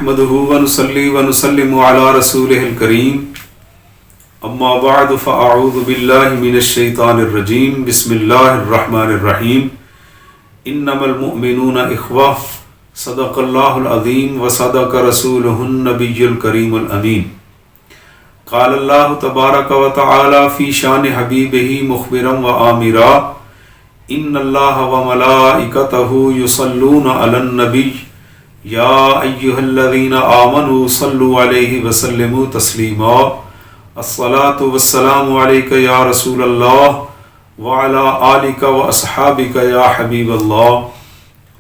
نحمده ونصلي ونسلم على رسوله الكريم اما بعد فاعوذ بالله من الشيطان الرجيم بسم الله الرحمن الرحيم انما المؤمنون اخوة صدق الله العظيم وصدق رسوله النبي الكريم الامين قال الله تبارك وتعالى في شان حبيبه مخبرا وآمرا ان الله وملائكته يصلون على النبي یا ایہا الذین آمنوا صلوا علیہ وسلموا تسلیما الصلاة والسلام علیک یا رسول اللہ وعلی آلک واصحابک یا حبیب اللہ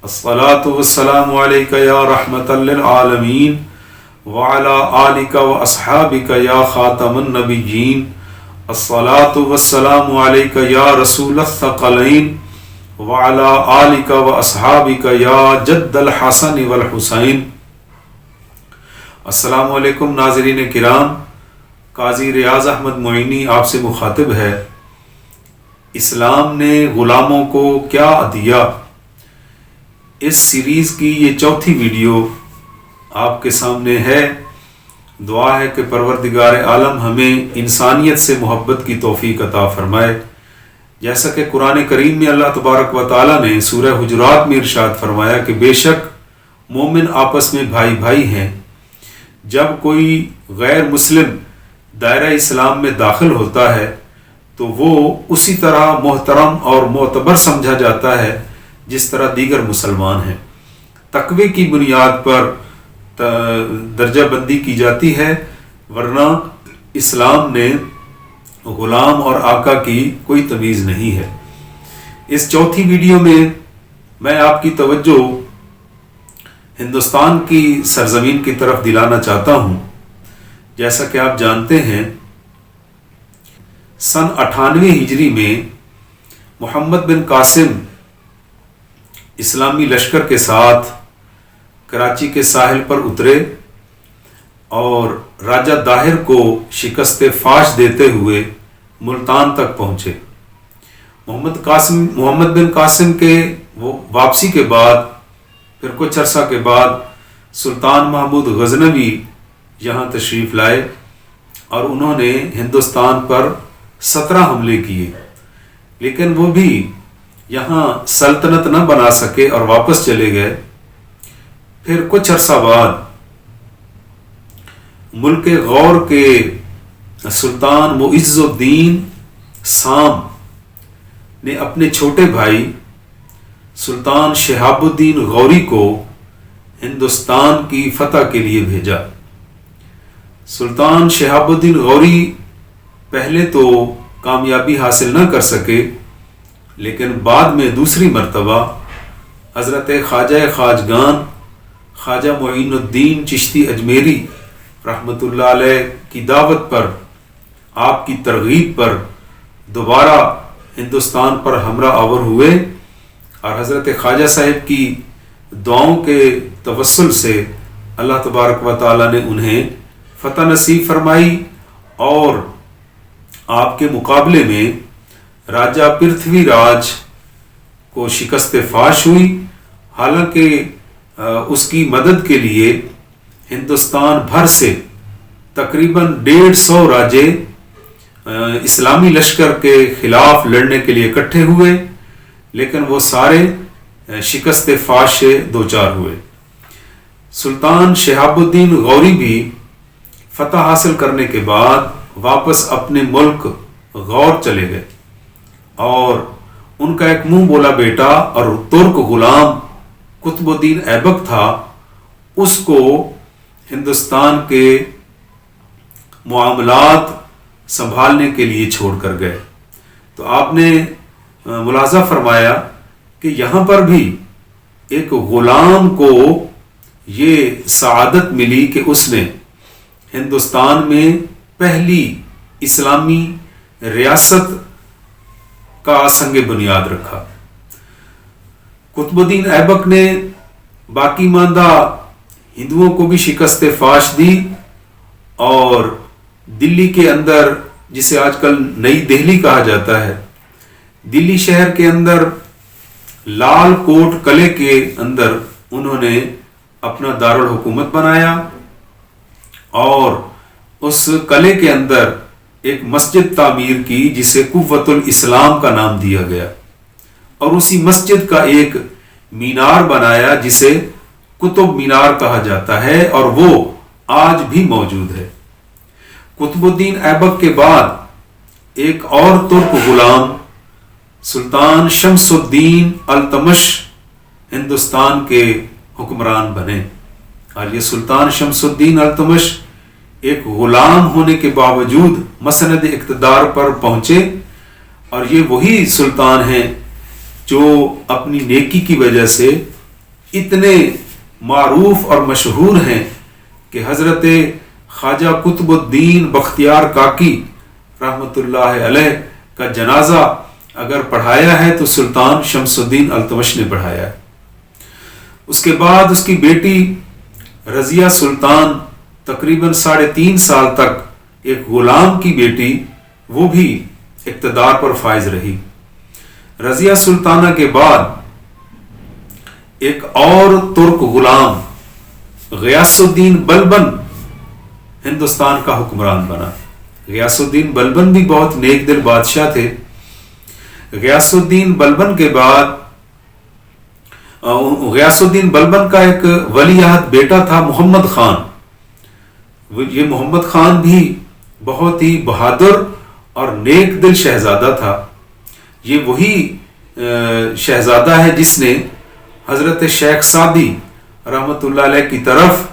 الصلاة والسلام علیک یا رحمتا للعالمین وعلی آلک واصحابک یا خاتم النبیین الصلاة والسلام علیک یا رسول الثقلین وعلى آلک واصحابک یا جد الحسن والحسین۔ السلام علیکم ناظرین کرام، قاضی ریاض احمد معینی آپ سے مخاطب ہے۔ اسلام نے غلاموں کو کیا دیا، اس سیریز کی یہ چوتھی ویڈیو آپ کے سامنے ہے۔ دعا ہے کہ پروردگار عالم ہمیں انسانیت سے محبت کی توفیق عطا فرمائے، جیسا کہ قرآن کریم میں اللہ تبارک و تعالیٰ نے سورہ حجرات میں ارشاد فرمایا کہ بے شک مومن آپس میں بھائی بھائی ہیں۔ جب کوئی غیر مسلم دائرہ اسلام میں داخل ہوتا ہے تو وہ اسی طرح محترم اور معتبر سمجھا جاتا ہے جس طرح دیگر مسلمان ہیں۔ تقوی کی بنیاد پر درجہ بندی کی جاتی ہے، ورنہ اسلام نے غلام اور آقا کی کوئی تمیز نہیں ہے۔ اس چوتھی ویڈیو میں آپ کی توجہ ہندوستان کی سرزمین کی طرف دلانا چاہتا ہوں۔ جیسا کہ آپ جانتے ہیں، سن 98 ہجری میں محمد بن قاسم اسلامی لشکر کے ساتھ کراچی کے ساحل پر اترے اور راجہ داہر کو شکست فاش دیتے ہوئے ملتان تک پہنچے۔ محمد بن قاسم کے واپسی کے بعد پھر کچھ عرصہ کے بعد سلطان محمود غزنوی یہاں تشریف لائے اور انہوں نے ہندوستان پر 17 حملے کیے، لیکن وہ بھی یہاں سلطنت نہ بنا سکے اور واپس چلے گئے۔ پھر کچھ عرصہ بعد ملک غور کے سلطان معز الدین سام نے اپنے چھوٹے بھائی سلطان شہاب الدین غوری کو ہندوستان کی فتح کے لیے بھیجا۔ سلطان شہاب الدین غوری پہلے تو کامیابی حاصل نہ کر سکے، لیکن بعد میں دوسری مرتبہ حضرت خواجہ خواجگان خواجہ معین الدین چشتی اجمیری رحمۃ اللہ علیہ کی دعوت پر، آپ کی ترغیب پر دوبارہ ہندوستان پر ہمراہ آور ہوئے اور حضرت خواجہ صاحب کی دعاؤں کے توسل سے اللہ تبارک و تعالیٰ نے انہیں فتح نصیب فرمائی اور آپ کے مقابلے میں راجہ پرتھوی راج کو شکست فاش ہوئی۔ حالانکہ اس کی مدد کے لیے ہندوستان بھر سے تقریباً 150 راجے اسلامی لشکر کے خلاف لڑنے کے لیے اکٹھے ہوئے، لیکن وہ سارے شکست فاش سے دوچار ہوئے۔ سلطان شہاب الدین غوری بھی فتح حاصل کرنے کے بعد واپس اپنے ملک غور چلے گئے اور ان کا ایک منہ بولا بیٹا اور ترک غلام قطب الدین ایبک تھا، اس کو ہندوستان کے معاملات سنبھالنے کے لیے چھوڑ کر گئے۔ تو آپ نے ملاحظہ فرمایا کہ یہاں پر بھی ایک غلام کو یہ سعادت ملی کہ اس نے ہندوستان میں پہلی اسلامی ریاست کا سنگ بنیاد رکھا۔ قطب الدین ایبک نے باقی ماندہ ہندوؤں کو بھی شکست فاش دی اور دلی کے اندر، جسے آج کل نئی دہلی کہا جاتا ہے، دلی شہر کے اندر لال کوٹ قلعے کے اندر انہوں نے اپنا دارالحکومت بنایا اور اس قلعے کے اندر ایک مسجد تعمیر کی جسے قوت الاسلام کا نام دیا گیا، اور اسی مسجد کا ایک مینار بنایا جسے قطب مینار کہا جاتا ہے، اور وہ آج بھی موجود ہے۔ قطب الدین ایبک کے بعد ایک اور ترک غلام سلطان شمس الدین التمش ہندوستان کے حکمران بنے، اور یہ سلطان شمس الدین التمش ایک غلام ہونے کے باوجود مسند اقتدار پر پہنچے، اور یہ وہی سلطان ہیں جو اپنی نیکی کی وجہ سے اتنے معروف اور مشہور ہیں کہ حضرت خواجہ قطب الدین بختیار کاکی رحمۃ اللہ علیہ کا جنازہ اگر پڑھایا ہے تو سلطان شمس الدین التمش نے پڑھایا ہے۔ اس کے بعد اس کی بیٹی رضیہ سلطان تقریباً 3.5 سال تک ایک غلام کی بیٹی، وہ بھی اقتدار پر فائز رہی۔ رضیہ سلطانہ کے بعد ایک اور ترک غلام غیاث الدین بلبن ہندوستان کا حکمران بنا۔ غیاث الدین بلبن بھی بہت نیک دل بادشاہ تھے۔ غیاث الدین بلبن کے بعد غیاث الدین بلبن کا ایک ولی عہد بیٹا تھا محمد خان۔ یہ محمد خان بھی بہت ہی بہادر اور نیک دل شہزادہ تھا۔ یہ وہی شہزادہ ہے جس نے حضرت شیخ سعدی رحمۃ اللہ علیہ کی طرف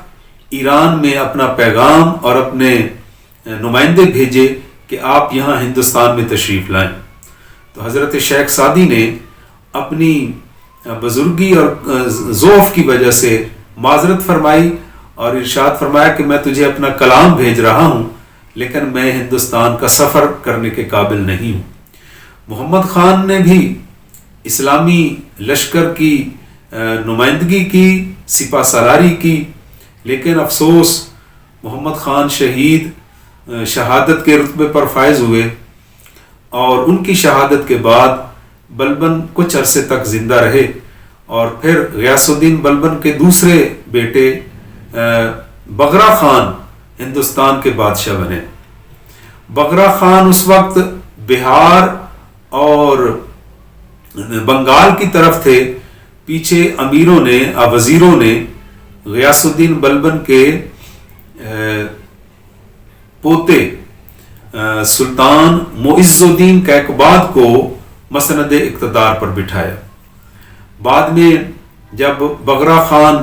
ایران میں اپنا پیغام اور اپنے نمائندے بھیجے کہ آپ یہاں ہندوستان میں تشریف لائیں۔ تو حضرت شیخ سعدی نے اپنی بزرگی اور ذوف کی وجہ سے معذرت فرمائی اور ارشاد فرمایا کہ میں تجھے اپنا کلام بھیج رہا ہوں، لیکن میں ہندوستان کا سفر کرنے کے قابل نہیں ہوں۔ محمد خان نے بھی اسلامی لشکر کی نمائندگی کی، سپہ سالاری کی، لیکن افسوس محمد خان شہادت کے رتبے پر فائز ہوئے، اور ان کی شہادت کے بعد بلبن کچھ عرصے تک زندہ رہے، اور پھر غیاث الدین بلبن کے دوسرے بیٹے بغرا خان ہندوستان کے بادشاہ بنے۔ بغرا خان اس وقت بہار اور بنگال کی طرف تھے۔ پیچھے امیروں نے وزیروں نے غیاث الدین بلبن کے پوتے سلطان معز الدین کیقوباد کو مسند اقتدار پر بٹھایا۔ بعد میں جب بغرا خان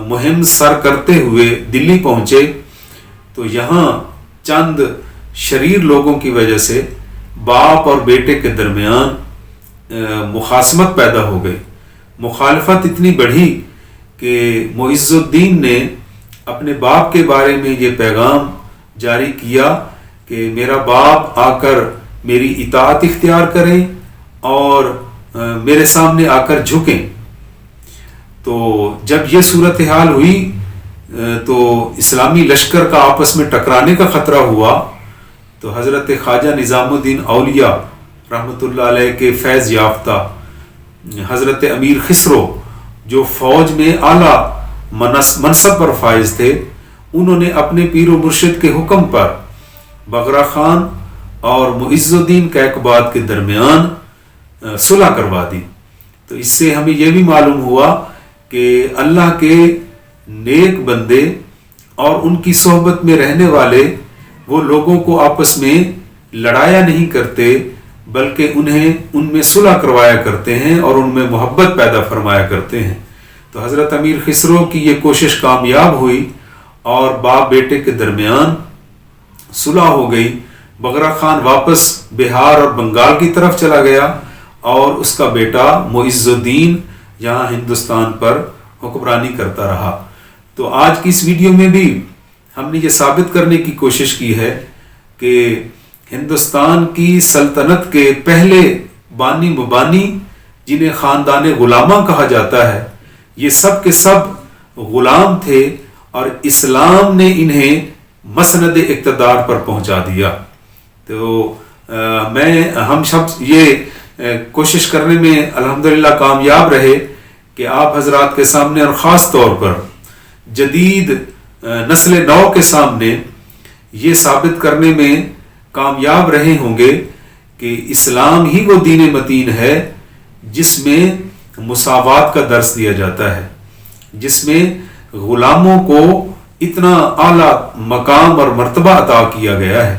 مہم سر کرتے ہوئے دلی پہنچے تو یہاں چند شریر لوگوں کی وجہ سے باپ اور بیٹے کے درمیان مخاصمت پیدا ہو گئی۔ مخالفت اتنی بڑھی کہ معز الدین نے اپنے باپ کے بارے میں یہ پیغام جاری کیا کہ میرا باپ آ کر میری اطاعت اختیار کریں اور میرے سامنے آ کر جھکیں۔ تو جب یہ صورتحال ہوئی تو اسلامی لشکر کا آپس میں ٹکرانے کا خطرہ ہوا، تو حضرت خواجہ نظام الدین اولیاء رحمۃ اللہ علیہ کے فیض یافتہ حضرت امیر خسرو، جو فوج میں اعلیٰ منصب پر فائز تھے، انہوں نے اپنے پیر و مرشد کے حکم پر بغرا خان اور معز الدین کیقوباد کے درمیان صلح کروا دی۔ تو اس سے ہمیں یہ بھی معلوم ہوا کہ اللہ کے نیک بندے اور ان کی صحبت میں رہنے والے وہ لوگوں کو آپس میں لڑایا نہیں کرتے، بلکہ انہیں ان میں صلح کروایا کرتے ہیں اور ان میں محبت پیدا فرمایا کرتے ہیں۔ تو حضرت امیر خسرو کی یہ کوشش کامیاب ہوئی اور باپ بیٹے کے درمیان صلح ہو گئی۔ بغرا خان واپس بہار اور بنگال کی طرف چلا گیا اور اس کا بیٹا معز الدین یہاں ہندوستان پر حکمرانی کرتا رہا۔ تو آج کی اس ویڈیو میں بھی ہم نے یہ ثابت کرنے کی کوشش کی ہے کہ ہندوستان کی سلطنت کے پہلے بانی مبانی، جنہیں خاندان غلامہ کہا جاتا ہے، یہ سب کے سب غلام تھے اور اسلام نے انہیں مسند اقتدار پر پہنچا دیا۔ تو ہم سب یہ کوشش کرنے میں الحمدللہ کامیاب رہے کہ آپ حضرات کے سامنے اور خاص طور پر جدید نسل نو کے سامنے یہ ثابت کرنے میں کامیاب رہے ہوں گے کہ اسلام ہی وہ دین متین ہے جس میں مساوات کا درس دیا جاتا ہے، جس میں غلاموں کو اتنا اعلیٰ مقام اور مرتبہ عطا کیا گیا ہے۔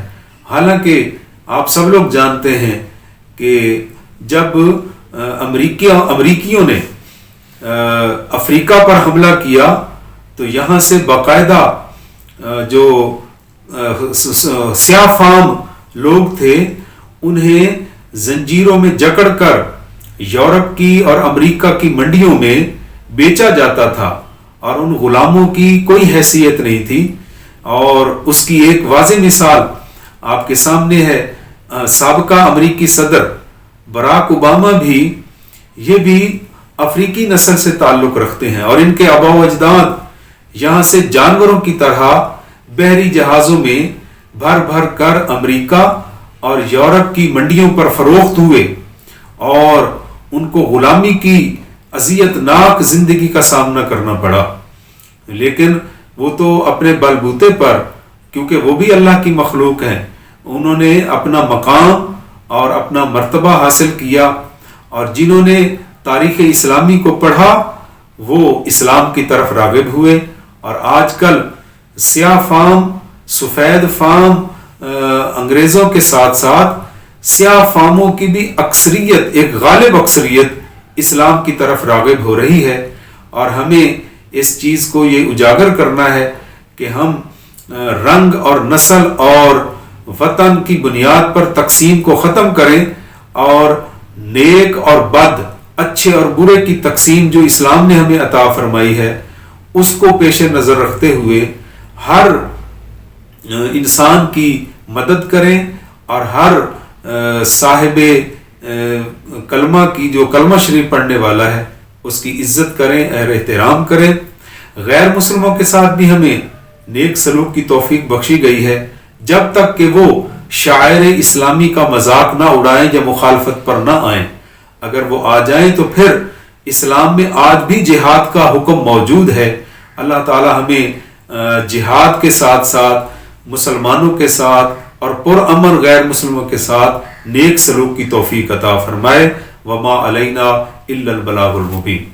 حالانکہ آپ سب لوگ جانتے ہیں کہ جب امریکیوں نے افریقہ پر حملہ کیا تو یہاں سے باقاعدہ جو سیاہ فام لوگ تھے انہیں زنجیروں میں جکڑ کر یورپ کی اور امریکہ کی منڈیوں میں بیچا جاتا تھا، اور ان غلاموں کی کوئی حیثیت نہیں تھی۔ اور اس کی ایک واضح مثال آپ کے سامنے ہے، سابقہ امریکی صدر براک اوباما بھی افریقی نسل سے تعلق رکھتے ہیں، اور ان کے آباء و اجداد یہاں سے جانوروں کی طرح بحری جہازوں میں بھر بھر کر امریکہ اور یورپ کی منڈیوں پر فروخت ہوئے، اور ان کو غلامی کی اذیت ناک زندگی کا سامنا کرنا پڑا۔ لیکن وہ تو اپنے بل بوتے پر، کیونکہ وہ بھی اللہ کی مخلوق ہیں، انہوں نے اپنا مقام اور اپنا مرتبہ حاصل کیا، اور جنہوں نے تاریخ اسلامی کو پڑھا وہ اسلام کی طرف راغب ہوئے۔ اور آج کل سیاہ فام، سفید فام انگریزوں کے ساتھ ساتھ سیاہ فاموں کی بھی اکثریت، ایک غالب اکثریت اسلام کی طرف راغب ہو رہی ہے، اور ہمیں اس چیز کو یہ اجاگر کرنا ہے کہ ہم رنگ اور نسل اور وطن کی بنیاد پر تقسیم کو ختم کریں، اور نیک اور بد، اچھے اور برے کی تقسیم جو اسلام نے ہمیں عطا فرمائی ہے اس کو پیش نظر رکھتے ہوئے ہر انسان کی مدد کریں، اور ہر صاحب کلمہ کی، جو کلمہ شریف پڑھنے والا ہے، اس کی عزت کریں اور احترام کریں۔ غیر مسلموں کے ساتھ بھی ہمیں نیک سلوک کی توفیق بخشی گئی ہے، جب تک کہ وہ شاعر اسلامی کا مذاق نہ اڑائیں یا مخالفت پر نہ آئیں۔ اگر وہ آ جائیں تو پھر اسلام میں آج بھی جہاد کا حکم موجود ہے۔ اللہ تعالی ہمیں جہاد کے ساتھ ساتھ مسلمانوں کے ساتھ اور پرامن غیر مسلموں کے ساتھ نیک سلوک کی توفیق عطا فرمائے۔ وما علینا الا البلاغ المبین۔